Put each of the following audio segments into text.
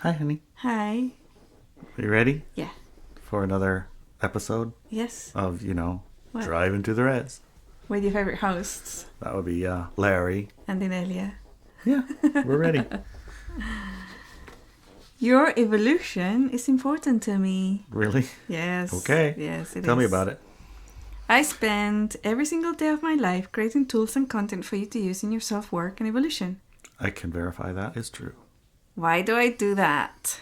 Hi, honey. Hi. Are you ready Yeah. for another episode Yes. of, What? Driving to the Res? With your favorite hosts That would be Larry. and Inelia. Yeah, we're ready. Your evolution is important to me. Really? Yes. Okay. Yes, it is. Tell me about it. I spend every single day of my life creating tools and content for you to use in your self-work and evolution. I can verify that is true. Why do I do that?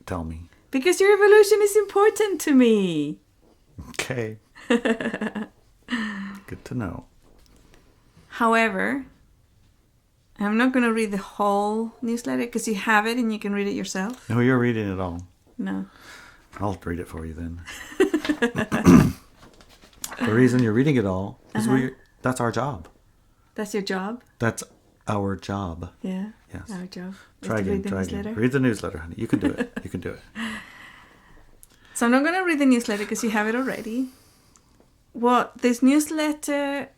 Tell me. Because your evolution is important to me. Okay. Good to know. However, I'm not going to read the whole newsletter because you have it and you can read it yourself. No, you're reading it all. No. I'll read it for you then. The reason you're reading it all is that's our job. That's your job? That's our job. Yeah. Yes. Our job. Try again. Read the newsletter, honey. You can do it. You can do it. So I'm not going to read the newsletter because you have it already. What this newsletter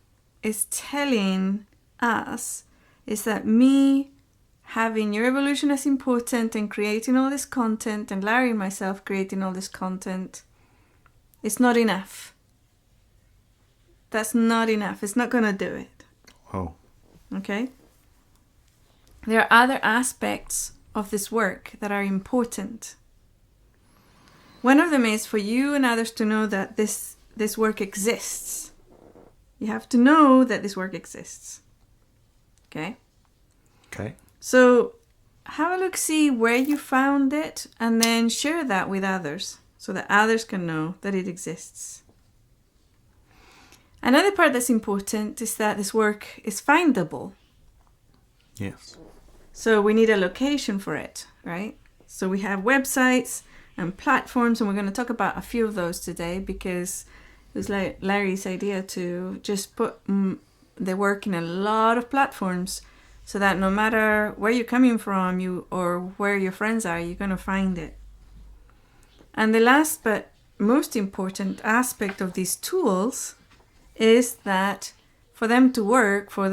is telling us is that me having your evolution as important and creating all this content and Larry and myself creating all this content is not enough. That's not enough. It's not going to do it. Oh. Okay? There are other aspects of this work that are important. One of them is for you and others to know that this work exists. You have to know that this work exists. Okay? Okay. So have a look, see where you found it, and then share that with others so that others can know that it exists. Another part that's important is that this work is findable. Yes. So we need a location for it, right? So we have websites and platforms, and we're going to talk about a few of those today because it was like Larry's idea to just put the work in a lot of platforms so that no matter where you're coming from or where your friends are, you're going to find it. And the last but most important aspect of these tools is that for them to work for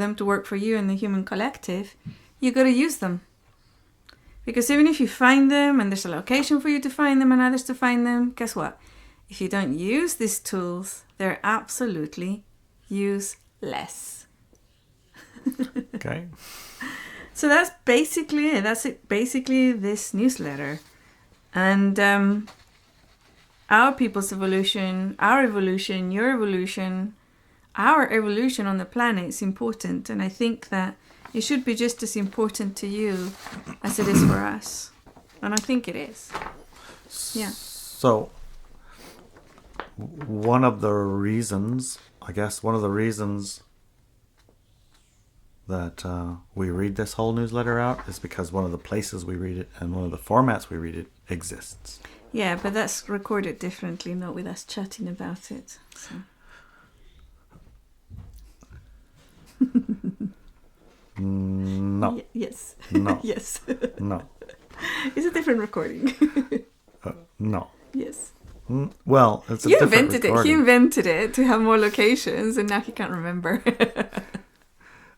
you and the human collective, you got to use them. Because even if you find them and there's a location for you to find them and others to find them, guess what? If you don't use these tools, they're absolutely useless. Okay. So that's basically it. That's it. Basically this newsletter. And our people's evolution, our evolution, your evolution, our evolution on the planet is important. And I think that it should be just as important to you as it is for us. And I think it is. Yeah. So, one of the reasons that we read this whole newsletter out is because one of the places we read it and one of the formats we read it exists. Yeah, but that's recorded differently, not with us chatting about it. So. No. Yes. No. Yes. No. It's a different recording. No. Yes. Well, it's a You different invented recording. it. He invented it to have more locations, and now he can't remember.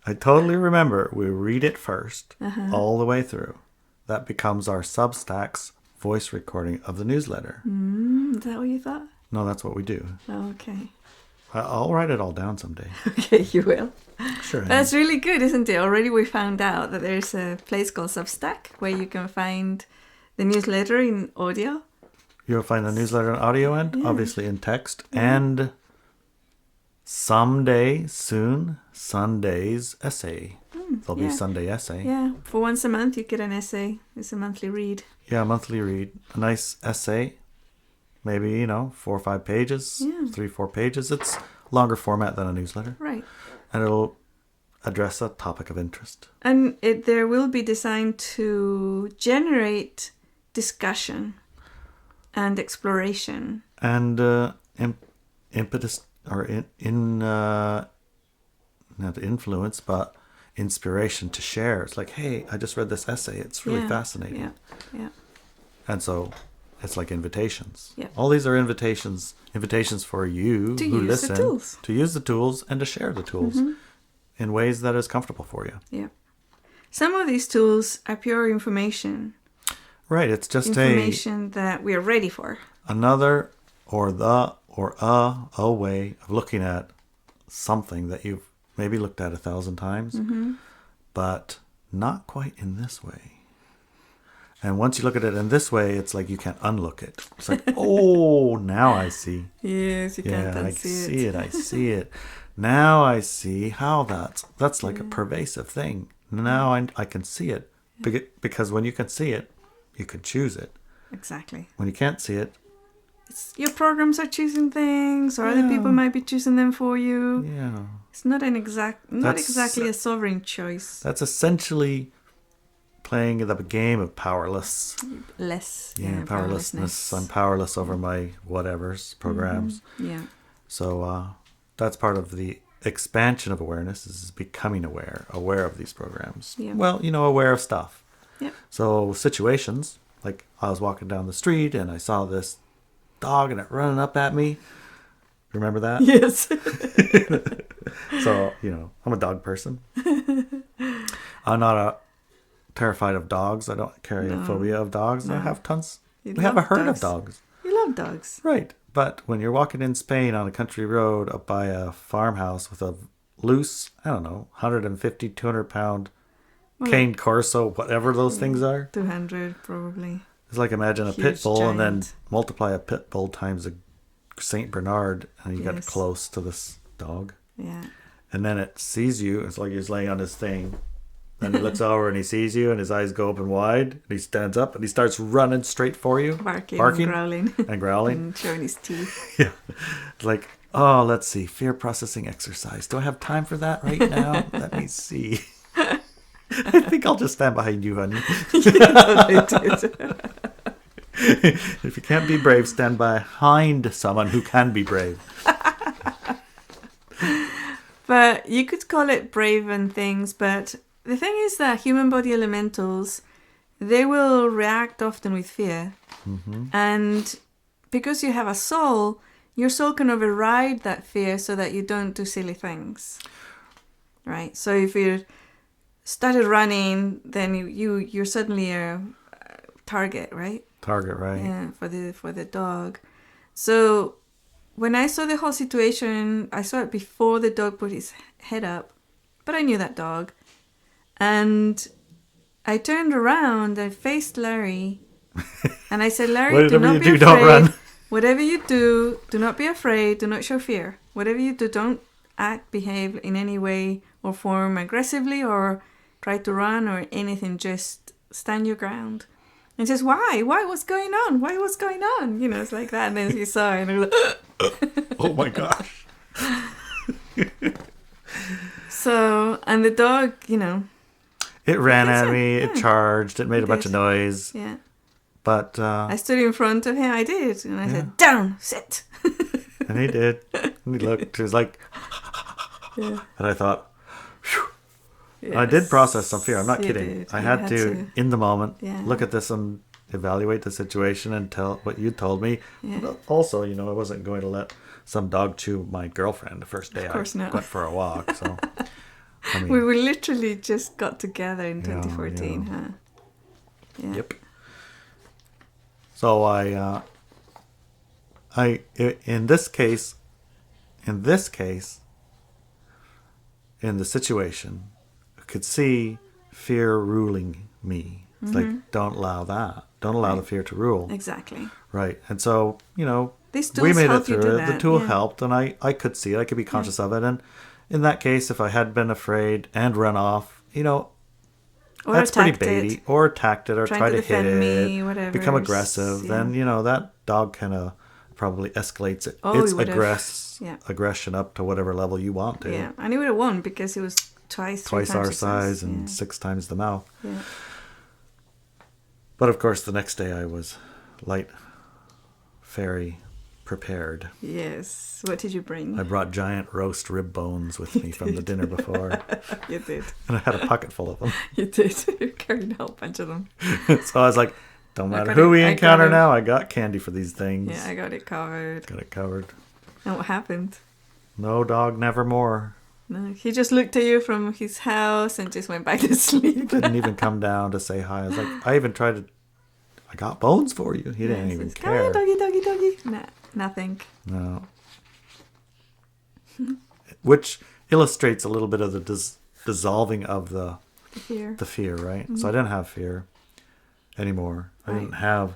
I totally remember. We read it first, all the way through. That becomes our Substack's voice recording of the newsletter. Is that what you thought? No, that's what we do. Oh, okay. I'll write it all down someday. Okay, you will. Sure. That's really good, isn't it? Already we found out that there's a place called Substack where you can find the newsletter in audio. You'll find the newsletter on audio and obviously in text. Yeah. And someday, soon, Sunday's essay. There'll be Sunday essay. Yeah, for once a month you get an essay. It's a monthly read. Yeah, monthly read. A nice essay. Maybe, 4 or 5 pages. Yeah. 3-4 pages. It's longer format than a newsletter. Right. And it'll address a topic of interest. And there will be designed to generate discussion and exploration. And impetus, or not influence, but inspiration to share. It's like, hey, I just read this essay. It's really fascinating. Yeah. And so it's like invitations. Yeah. All these are invitations for you To who use listen the tools. to use the tools and to share the tools in ways that is comfortable for you. Yeah. some of these tools are pure information. Right. It's just information that we are ready for. Another or a way of looking at something that you've maybe looked at 1,000 times, but not quite in this way. And once you look at it in this way, it's like you can't unlook it. It's like, oh, now I see. Yes, you can't unsee it. I see it. I see it. Now I see how that's like a pervasive thing. Now I can see it. Because when you can see it, you can choose it. Exactly. When you can't see it, your programs are choosing things, or other people might be choosing them for you. Yeah. It's not exactly a sovereign choice. That's essentially playing the game of powerless. Powerlessness. I'm powerless over my whatevers, programs. Yeah. So that's part of the expansion of awareness, is becoming aware of these programs. Yeah. Well, aware of stuff. Yeah. So situations, like I was walking down the street and I saw this dog and it running up at me. Remember that? Yes. So, I'm a dog person. I'm not terrified of dogs. I don't carry a phobia of dogs. No. I have tons. We have a herd of dogs. You love dogs. Right. But when you're walking in Spain on a country road up by a farmhouse with a loose, 150, 200 pound cane corso, whatever those things are. 200 probably. It's like imagine a Huge, pit bull giant. and then multiply a pit bull times a Saint Bernard and you get close to this dog. Yeah. And then it sees you. It's like he's laying on his thing. Then he looks over and he sees you and his eyes go open wide. And he stands up and he starts running straight for you. Barking and growling. And showing his teeth. Yeah. It's like, oh, let's see. Fear processing exercise. Do I have time for that right now? Let me see. I think I'll just stand behind you, honey. If you can't be brave, stand behind someone who can be brave. But you could call it brave and things, but the thing is that human body elementals, they will react often with fear. And because you have a soul, your soul can override that fear so that you don't do silly things. Right? So if you started running, then you're suddenly a target, right? Yeah, for the dog. So when I saw the whole situation, I saw it before the dog put his head up, but I knew that dog. And I turned around and faced Larry, and I said, Larry, do not be afraid. Don't run. Whatever you do not be afraid. Do not show fear. Whatever you do, don't behave in any way or form aggressively or try to run or anything. Just stand your ground. And says, why? What's going on? What's going on? It's like that. And then he saw it and he was like, oh my gosh. So, and the dog, It ran at me, it charged, it made a bunch of noise. Yeah. But I stood in front of him, I did. And I said, down, sit. And he did. And he looked, he was like, and I thought, phew. Yes. I did process some fear, I'm not kidding. I had to, in the moment, look at this and evaluate the situation and tell what you told me. Yeah. But also, I wasn't going to let some dog chew my girlfriend the first day I went for a walk. So, we were literally just got together in 2014, huh? Yeah. Yep. So in this case, in the situation, I could see fear ruling me. It's like, don't allow that. Don't allow the fear to rule. Exactly. Right. And so, these tools we made it help through you do it. that. The tool helped, and I could see it. I could be conscious of it. And in that case, if I had been afraid and run off, or that's pretty baity. Or attacked it, or try to hit it, whatever. Become aggressive. Yeah. Then, that dog kind of probably escalates its aggression up to whatever level you want to. Yeah, and he would have won because he was twice our size and 6 times the mouth. Yeah. But of course, the next day I was light, fairy prepared. Yes. What did you bring? I brought giant roast rib bones with me from the dinner before. You did. And I had a pocket full of them. You did. You carried a whole bunch of them. So I was like, don't matter who we encounter now, I got candy for these things. Yeah, I got it covered. Got it covered. And what happened? No dog, never more. No, he just looked at you from his house and just went back to sleep. He didn't even come down to say hi. I was like, I even tried to, I got bones for you. He didn't even care. Come on, doggy. Nah, nothing. No. Which illustrates a little bit of the dissolving of the fear, right? Mm-hmm. So I didn't have fear anymore. I didn't have,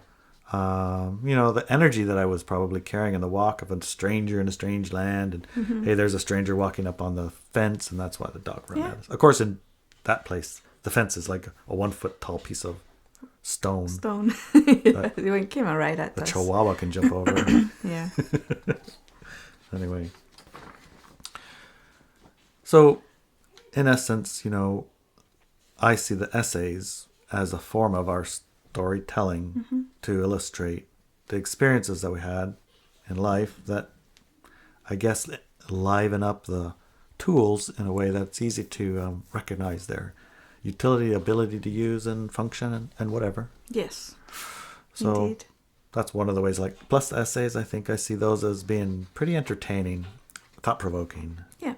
the energy that I was probably carrying in the walk of a stranger in a strange land. And, hey, there's a stranger walking up on the fence, and that's why the dog ran at us. Of course, in that place, the fence is like a 1 foot tall piece of stone. It came right at us. The chihuahua can jump over. Yeah. Anyway. So, in essence, I see the essays as a form of our storytelling to illustrate the experiences that we had in life that, I guess, liven up the tools in a way that's easy to recognize their utility, ability to use and function and whatever. Yes, so indeed. That's one of the ways. Like, plus the essays, I think I see those as being pretty entertaining, thought-provoking. Yeah.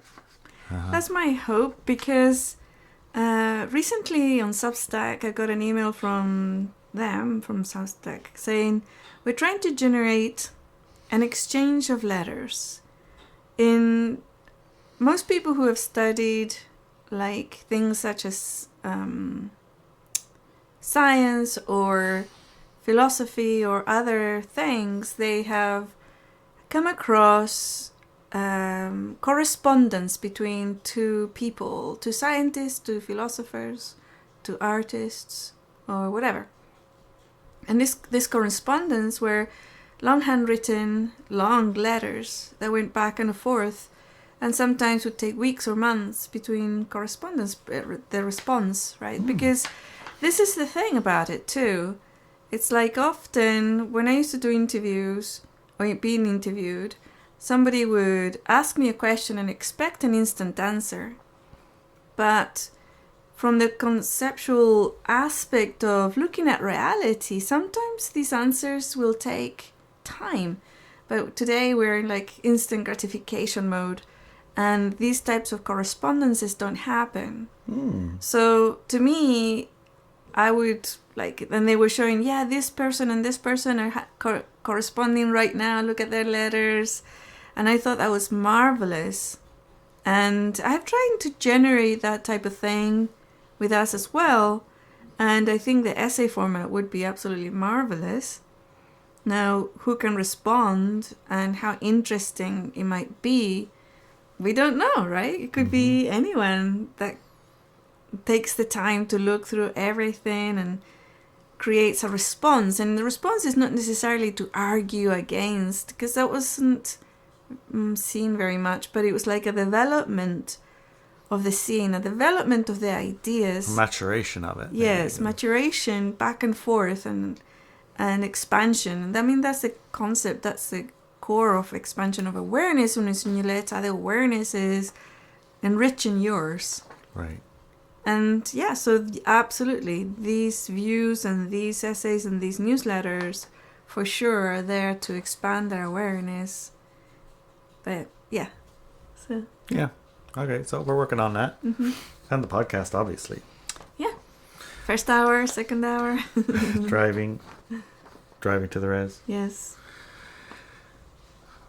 That's my hope, because recently on Substack I got an email from Substack saying we're trying to generate an exchange of letters. In most people who have studied like things such as science or philosophy or other things, they have come across correspondence between two people, two scientists, two philosophers, two artists, or whatever. And this correspondence were long handwritten, long letters that went back and forth, and sometimes would take weeks or months between correspondence, the response, right? Because this is the thing about it too. It's like often when I used to do interviews or being interviewed, somebody would ask me a question and expect an instant answer. But from the conceptual aspect of looking at reality, sometimes these answers will take time. But today we're in like instant gratification mode, and these types of correspondences don't happen. So to me, I would like, and they were showing, this person and this person are corresponding right now. Look at their letters. And I thought that was marvelous. And I'm trying to generate that type of thing with us as well. And I think the essay format would be absolutely marvelous. Now, who can respond and how interesting it might be, we don't know, right? It could be anyone that takes the time to look through everything and creates a response. And the response is not necessarily to argue against, because that wasn't seen very much, but it was like a development of the scene, a development of the ideas. Maturation of it. Yes, maturation, back and forth, and expansion. I mean, that's the concept, that's the core of expansion of awareness. When it's Nuleta, the awareness is enriching yours. Right. And yeah, so absolutely, these views and these essays and these newsletters for sure are there to expand our awareness. But yeah, so yeah, okay. So we're working on that, and the podcast, obviously. Yeah, first hour, second hour. driving to the res. Yes.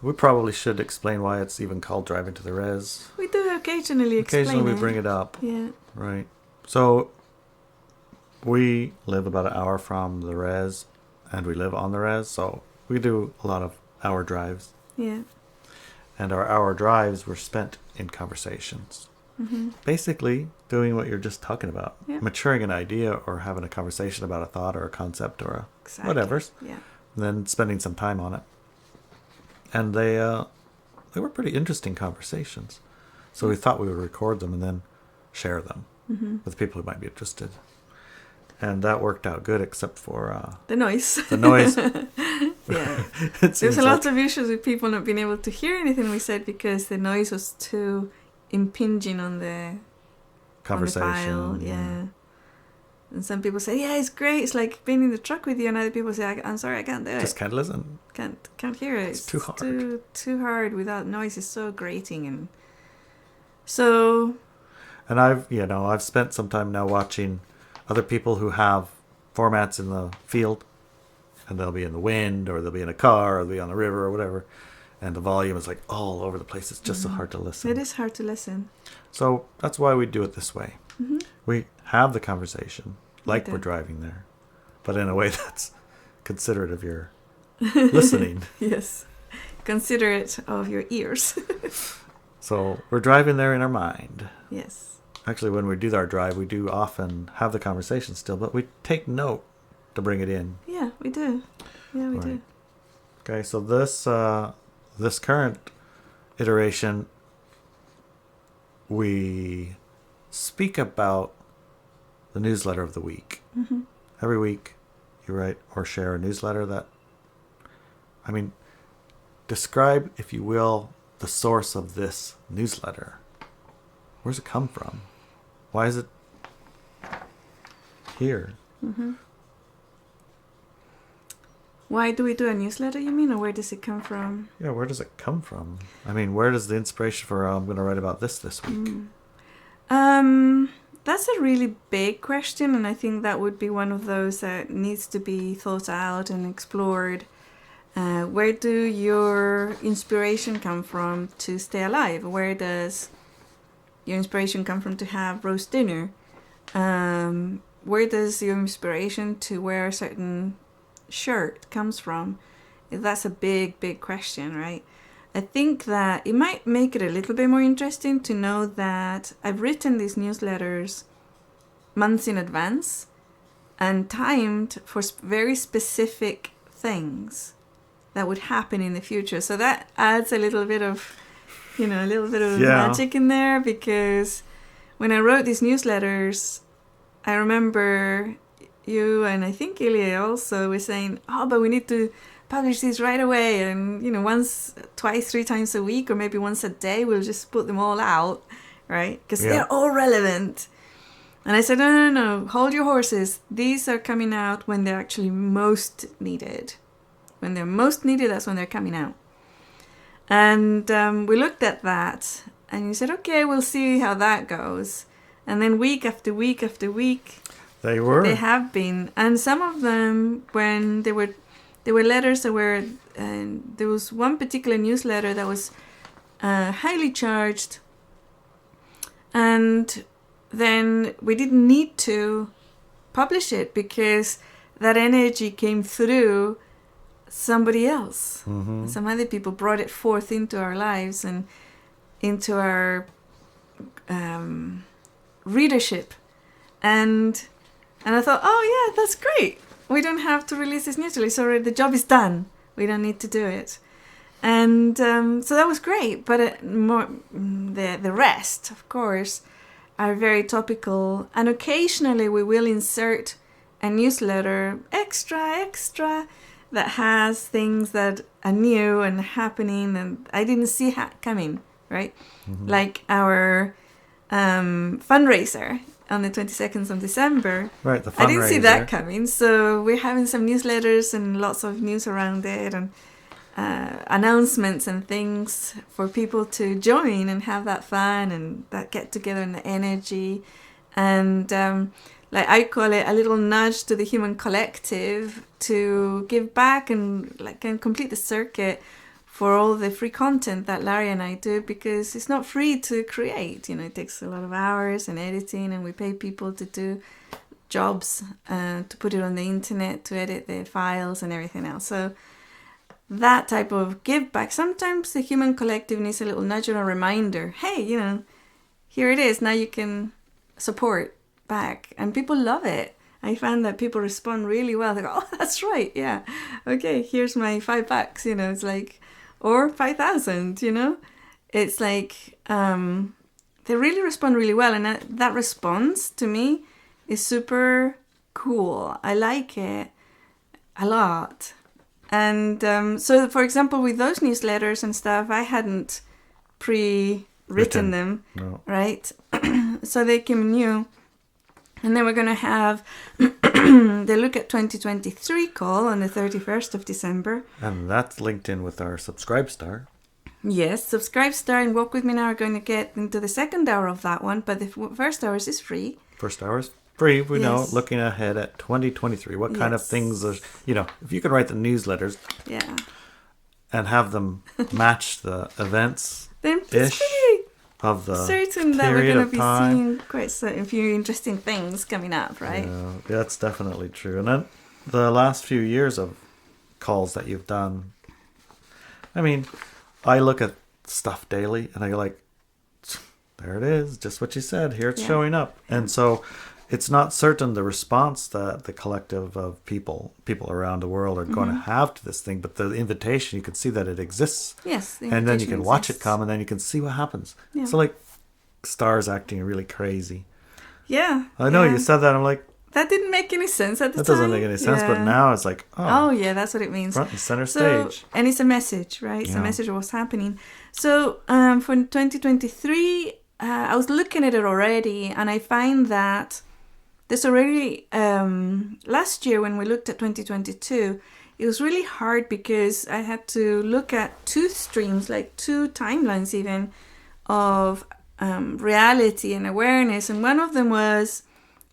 We probably should explain why it's even called driving to the res. We do occasionally explain. Occasionally we bring it up. Yeah. Right. So we live about an hour from the res, and we live on the res, so we do a lot of hour drives. Yeah. And our hour drives were spent in conversations. Basically doing what you're just talking about. Yeah. Maturing an idea or having a conversation about a thought or a concept or whatever. Yeah. And then spending some time on it. And they were pretty interesting conversations. So we thought we would record them and then share them with people who might be interested. And that worked out good, except for the noise. The noise. Yeah. There's a lot of issues with people not being able to hear anything we said because the noise was too impinging on the conversation. On the file. Yeah. And some people say, yeah, it's great. It's like being in the truck with you. And other people say, I'm sorry, I can't do it. Just can't listen. Can't hear it. It's too hard. Too hard without noise. It's so grating. And So... And I've spent some time now watching other people who have formats in the field, and they'll be in the wind, or they'll be in a car, or they'll be on the river, or whatever, and the volume is like all over the place. It's just so hard to listen. It is hard to listen. So that's why we do it this way. Mm-hmm. We have the conversation like we're driving there, but in a way that's considerate of your listening. Yes. Considerate of your ears. So we're driving there in our mind. Yes. Actually, when we do our drive, we do often have the conversation still, but we take note to bring it in. Yeah, we do. Yeah, we do. Okay, so this current iteration, we speak about the newsletter of the week. Mm-hmm. Every week, you write or share a newsletter describe, if you will, the source of this newsletter. Where's it come from? Why is it here? Mm-hmm. Why do we do a newsletter, you mean? Or where does it come from? Yeah, where does it come from? Where does the inspiration for I'm going to write about this week? That's a really big question, and I think that would be one of those that needs to be thought out and explored. Where do your inspiration come from to stay alive? Where does your inspiration come from to have roast dinner? Where does your inspiration to wear a certain shirt comes from? That's a big, big question, right? I think that it might make it a little bit more interesting to know that I've written these newsletters months in advance and timed for very specific things that would happen in the future. So that adds a little bit of, magic in there, because when I wrote these newsletters, I remember you and I think Inelia also were saying, but we need to publish these right away, and once, twice, 3 times a week, or maybe once a day, we'll just put them all out, right? Because they're all relevant. And I said, no, hold your horses. These are coming out when they're actually most needed. When they're most needed, that's when they're coming out. And we looked at that, and you said, okay, we'll see how that goes. And then week after week after week, they have been. And some of them, when there were letters that were, there was one particular newsletter that was highly charged, and then we didn't need to publish it because that energy came through somebody else. Mm-hmm. Some other people brought it forth into our lives and into our readership. And I thought, oh yeah, that's great. We don't have to release this newsletter. So the job is done. We don't need to do it. And so that was great. But the rest, of course, are very topical. And occasionally we will insert a newsletter extra that has things that are new and happening and I didn't see coming, right? Mm-hmm. Like our fundraiser on the 22nd of December. Right, the fundraiser. I didn't see that coming. So we're having some newsletters and lots of news around it and announcements and things for people to join and have that fun and that get together and the energy. And like I call it a little nudge to the human collective to give back and complete the circuit for all the free content that Larry and I do, because it's not free to create. It takes a lot of hours and editing, and we pay people to do jobs to put it on the internet, to edit the files and everything else. So that type of give back. Sometimes the human collective needs a little nudge or a reminder. Hey, here it is. Now you can support back, and people love it. I found that people respond really well. They go, oh, that's right, yeah, okay, here's my $5. It's like, or 5,000. It's like they really respond really well, and that response to me is super cool. I like it a lot. And so, for example, with those newsletters and stuff, I hadn't pre-written them, no. Right? So they came new. And then we're going to have the Look at 2023 call on the 31st of December. And that's linked in with our Subscribe Star. Yes, Subscribe, Star, and Walk With Me Now are going to get into the second hour of that one, but the first hour is free. First hour is free. We know, looking ahead at 2023. What kind of things, if you could write the newsletters and have them match the events then it's pretty of the certain that we're going to be seeing quite a few interesting things coming up, right? Yeah, that's definitely true. And then the last few years of calls that you've done, I mean, I look at stuff daily and I go like, there it is, just what you said. Here it's showing up. And so it's not certain the response that the collective of people around the world are going to have to this thing, but the invitation, you can see that it exists. Yes. And then you can watch it come and then you can see what happens. Yeah. So like stars acting really crazy. Yeah. I know you said that. I'm like, that didn't make any sense at the time. That doesn't make any sense, but now it's like, oh yeah, that's what it means. Front and center stage. And it's a message, right? It's a message of what's happening. So for 2023, I was looking at it already, and I find that there's already, last year when we looked at 2022, it was really hard because I had to look at two streams, like two timelines even, of reality and awareness. And one of them was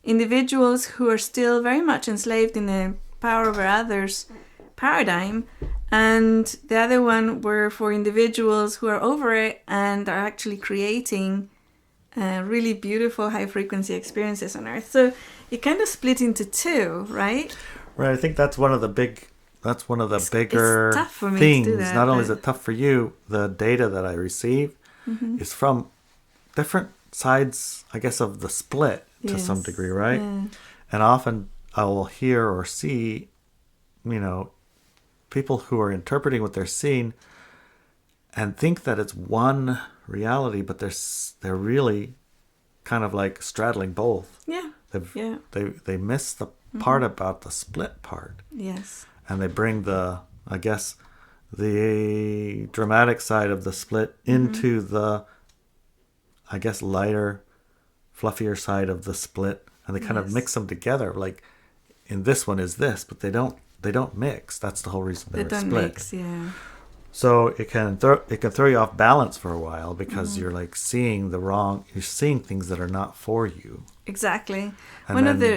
individuals who are still very much enslaved in the power over others paradigm, and the other one were for individuals who are over it and are actually creating really beautiful high frequency experiences on earth. So it kind of split into two, right? Right. I think that's one of the bigger it's tough for me things. to do that, not only is it tough for you, the data that I receive is from different sides, I guess, of the split to some degree, right? Yeah. And often I will hear or see, people who are interpreting what they're seeing and think that it's one reality, but they're really kind of like straddling both. Yeah. They miss the part about the split part. Yes. And they bring the dramatic side of the split into the, I guess, lighter, fluffier side of the split, and they kind of mix them together. Like in this one is this, but they don't mix. That's the whole reason they're split. They don't mix, yeah. So it can throw you off balance for a while because you're like seeing you're seeing things that are not for you. Exactly.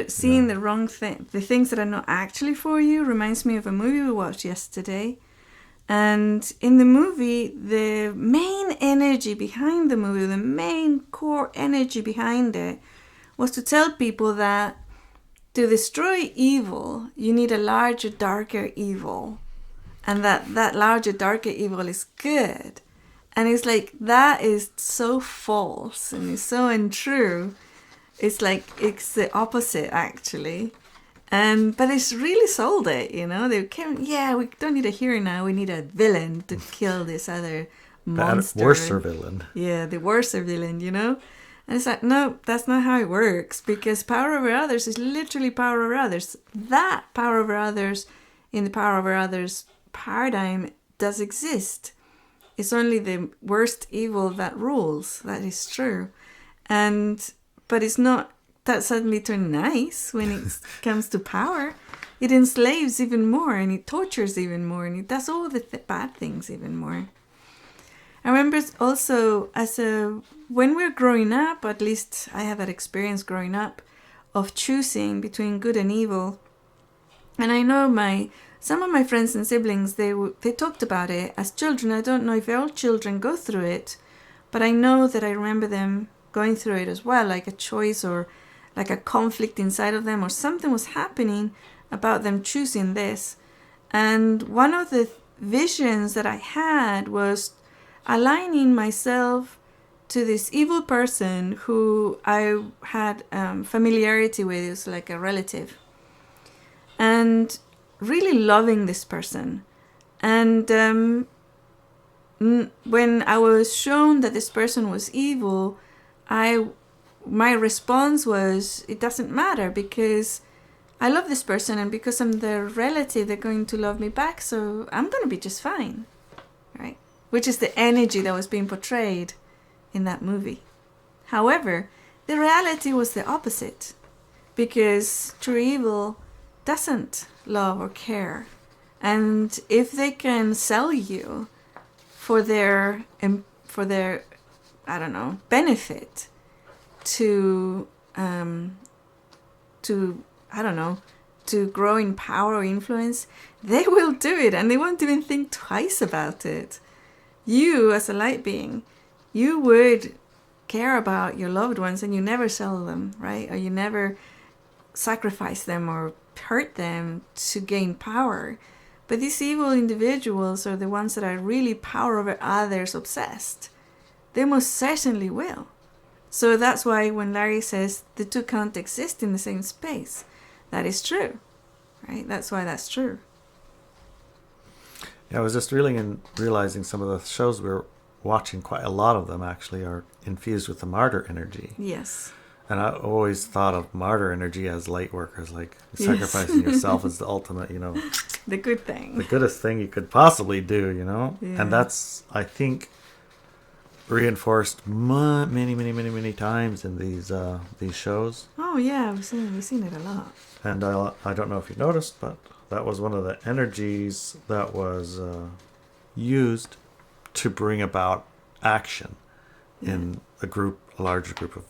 Seeing the wrong thing, the things that are not actually for you, reminds me of a movie we watched yesterday. And in the movie, the main energy behind the movie, the main core energy behind it, was to tell people that to destroy evil, you need a larger, darker evil. And that larger, darker evil is good. And it's like, that is so false and it's so untrue. It's like, it's the opposite, actually. But it's really sold it, They came, we don't need a hero now. We need a villain to kill this other monster. Worser villain. Yeah, the worser villain, And it's like, no, that's not how it works. Because power over others is literally power over others. That power over others in the power over others paradigm does exist. It's only the worst evil that rules. That is true. But it's not that suddenly turned nice when it comes to power. It enslaves even more, and it tortures even more, and it does all the bad things even more. I remember also when we're growing up, at least I had that experience growing up, of choosing between good and evil. And I know some of my friends and siblings, they talked about it as children. I don't know if all children go through it, but I know that I remember them going through it as well, like a choice or like a conflict inside of them, or something was happening about them choosing this. And one of the visions that I had was aligning myself to this evil person who I had familiarity with. It was like a relative. And really loving this person. And when I was shown that this person was evil, my response was, it doesn't matter because I love this person, and because I'm their relative, they're going to love me back, so I'm going to be just fine, right? Which is the energy that was being portrayed in that movie. However, the reality was the opposite, because true evil doesn't love or care. And if they can sell you for their I don't know, benefit to I don't know, to grow in power or influence, they will do it and they won't even think twice about it. You, as a light being, you would care about your loved ones and you never sell them, right? Or you never sacrifice them or hurt them to gain power. But these evil individuals are the ones that are really power over others obsessed. They most certainly will. So that's why when Larry says the two can't exist in the same space, that is true, right? That's why that's true. Yeah, I was just realizing some of the shows we were watching, quite a lot of them actually are infused with the martyr energy. Yes. And I always thought of martyr energy as light workers, like sacrificing yourself is the ultimate, the good thing. The goodest thing you could possibly do, Yeah. And that's, I think, reinforced many times in these shows. Oh yeah, we've seen it a lot. And I don't know if you noticed, but that was one of the energies that was used to bring about action in a larger group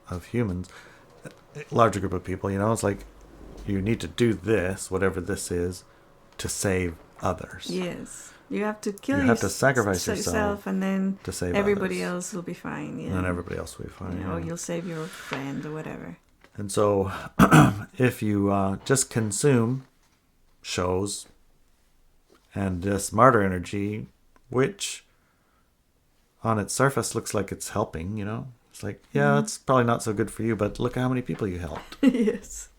of humans, a larger group of people. It's like you need to do this, whatever this is, to save others. Yes. You have to kill You have to sacrifice yourself and then to save everybody others. else will be fine. Yeah. And then everybody else will be fine. Or you'll save your friend or whatever. And so if you just consume shows and this martyr energy, which on its surface looks like it's helping, It's like, it's probably not so good for you, but look how many people you helped. Yes.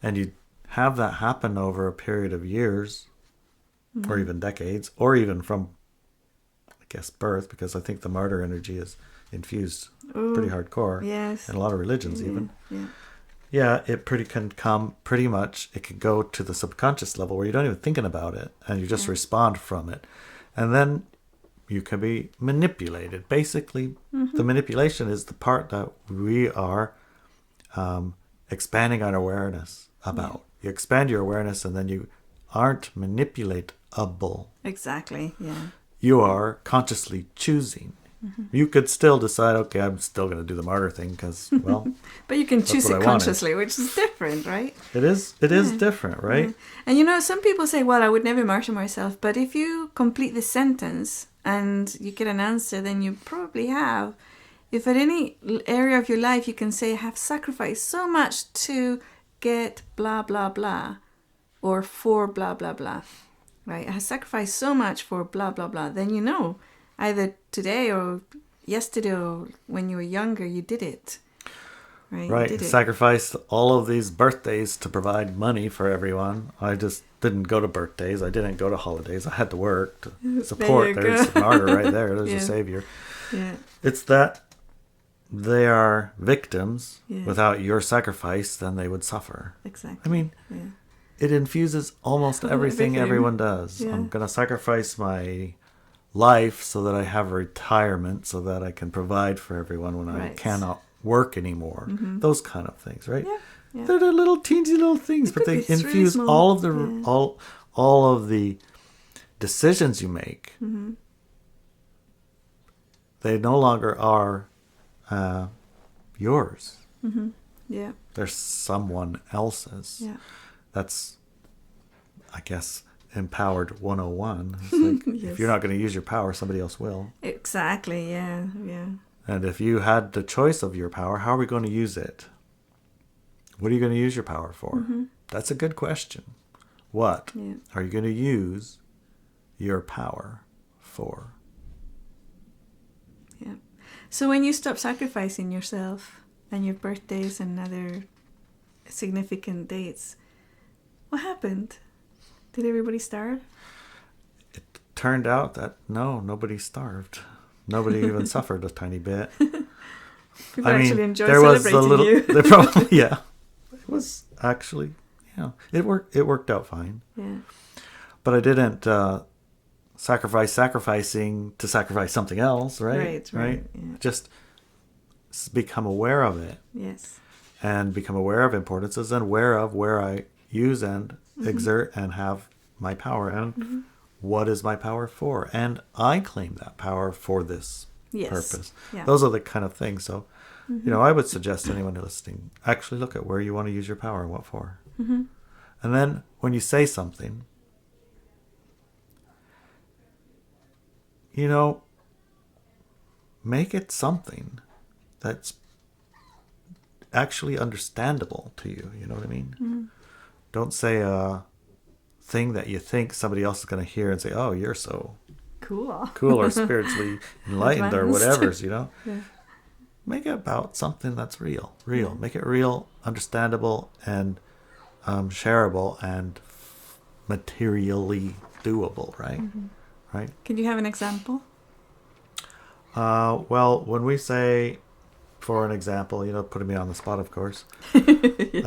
And you have that happen over a period of years, or even decades, or even from, I guess, birth, because I think the martyr energy is infused pretty hardcore. Yes. In a lot of religions, even. Yeah. Yeah, it can go to the subconscious level where you don't even thinking about it, and you just respond from it. And then you can be manipulated. Basically, the manipulation is the part that we are expanding our awareness about. Yeah. You expand your awareness and then you aren't manipulatable. Exactly, yeah. You are consciously choosing. You could still decide, okay, I'm still going to do the martyr thing because, well... But you can choose it consciously, which is different, right? It is different, right? Yeah. And some people say, well, I would never martyr myself. But if you complete the sentence and you get an answer, then you probably have. If at any area of your life you can say, I have sacrificed so much to get blah, blah, blah, or for blah, blah, blah, right? I have sacrificed so much for blah, blah, blah. Then you know, either today or yesterday or when you were younger, you did it. Right. Sacrificed all of these birthdays to provide money for everyone. I just didn't go to birthdays. I didn't go to holidays. I had to work to support. There's the martyr right there. There's your savior. Yeah. It's that they are victims. Without your sacrifice, then they would suffer. Exactly. I mean, it infuses almost everything everyone does. Yeah. I'm going to sacrifice my life so that I have a retirement so that I can provide for everyone when I cannot work anymore. Those kind of things, right? Yeah. They're the little teensy little things, but they infuse all of the all of the decisions you make. They no longer are yours. Yeah. They're someone else's. Yeah. That's, I guess, empowered 101. It's like, if you're not going to use your power, somebody else will. Exactly. Yeah. And if you had the choice of your power, how are we going to use it? What are you going to use your power for? That's a good question. What are you going to use your power for? Yeah. So when you stop sacrificing yourself and your birthdays and other significant dates, what happened? Did everybody starve? It turned out that nobody starved. Nobody even suffered a tiny bit. People actually enjoyed celebrating you. They probably, yeah. It was actually, it worked out fine. Yeah. But I didn't sacrificing to sacrifice something else, right? Right. Yeah. Just become aware of it. Yes. And become aware of importances and aware of where I use and exert and have my power and what is my power for? And I claim that power for this purpose. Yeah. Those are the kind of things. So, I would suggest to anyone listening, actually look at where you want to use your power and what for. Mm-hmm. And then when you say something, make it something that's actually understandable to you. You know what I mean? Mm-hmm. Don't say a thing that you think somebody else is going to hear and say, oh, you're so cool or spiritually enlightened or whatever, Yeah. Make it about something that's real. Yeah. Make it real, understandable, and shareable and materially doable, right? Mm-hmm. Right? Can you have an example? Well, when we say, for an example, putting me on the spot, of course, Yes.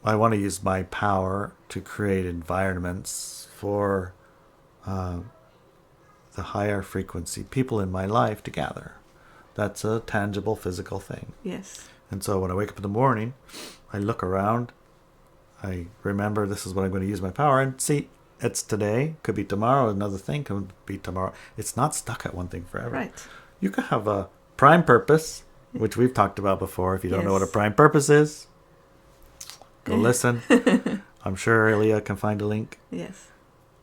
I want to use my power to create environments for the higher frequency people in my life to gather. That's a tangible physical thing. Yes. And so when I wake up in the morning, I look around, I remember this is what I'm going to use my power, and see, it's today, could be tomorrow, another thing could be tomorrow. It's not stuck at one thing forever. Right. You could have a prime purpose, which we've talked about before. If you don't know what a prime purpose is, go listen. I'm sure Inelia can find a link. Yes.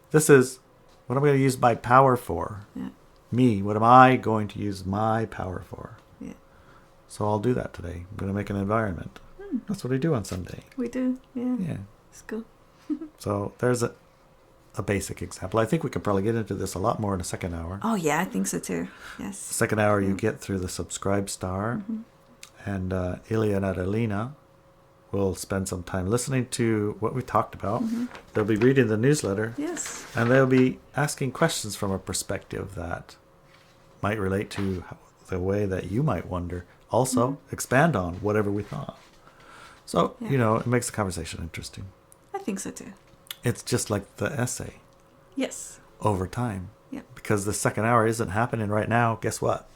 This is what I'm going to use my power for. Yeah. Me, what am I going to use my power for? Yeah. So I'll do that today. I'm going to make an environment. That's what I do on Sunday. We do, yeah. Yeah. It's cool. So there's a basic example. I think we could probably get into this a lot more in the second hour. Oh, yeah, I think so too. Yes. Second hour, you get through the subscribe star. Mm-hmm. And Ilia and Adelina will spend some time listening to what we talked about. Mm-hmm. They'll be reading the newsletter. Yes. And they'll be asking questions from a perspective that might relate to the way that you might wonder. Also, expand on whatever we thought. So, it makes the conversation interesting. I think so too. It's just like the essay. Yes. Over time. Yeah. Because the second hour isn't happening right now. Guess what?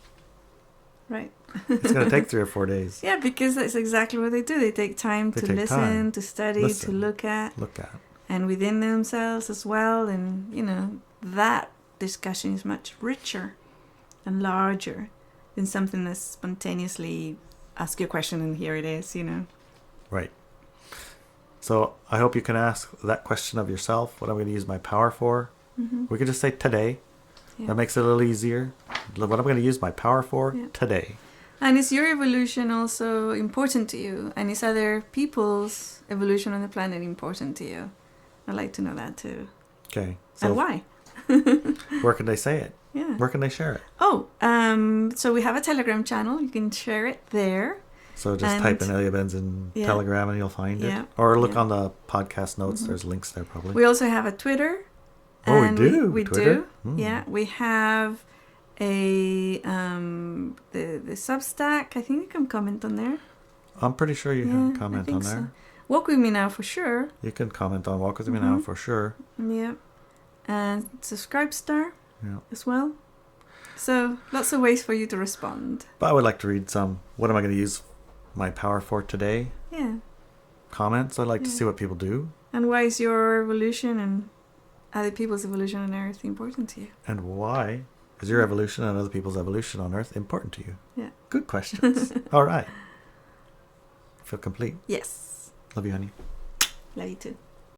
Right. It's going to take 3 or 4 days. Yeah, because that's exactly what they do. They take time to listen, to study, to look at. And within themselves as well. And, that discussion is much richer and larger than something that's spontaneously ask you a question and here it is, Right. So I hope you can ask that question of yourself. What am I going to use my power for? Mm-hmm. We could just say today. Yeah. That makes it a little easier. What I'm going to use my power for today. And is your evolution also important to you? And is other people's evolution on the planet important to you? I'd like to know that too. Okay. So and why? Where can they say it? Yeah. Where can they share it? Oh, so we have a Telegram channel. You can share it there. So just type in Inelia Benz in Telegram and you'll find it. Or look on the podcast notes. Mm-hmm. There's links there probably. We also have a Twitter. Oh, we do? We do. Yeah. We have a the Substack. I think you can comment on there. I'm pretty sure you can comment on there. So. Walk With Me Now for sure. You can comment on Walk With Me Now for sure. Yeah. And Subscribe Star as well. So lots of ways for you to respond. But I would like to read some. What am I going to use my power for today? Yeah. Comments. I'd like to see what people do. And why is your evolution and other people's evolution on Earth important to you? And why is your evolution and other people's evolution on Earth important to you? Yeah. Good questions. All right. Feel complete? Yes. Love you, honey. Love you too.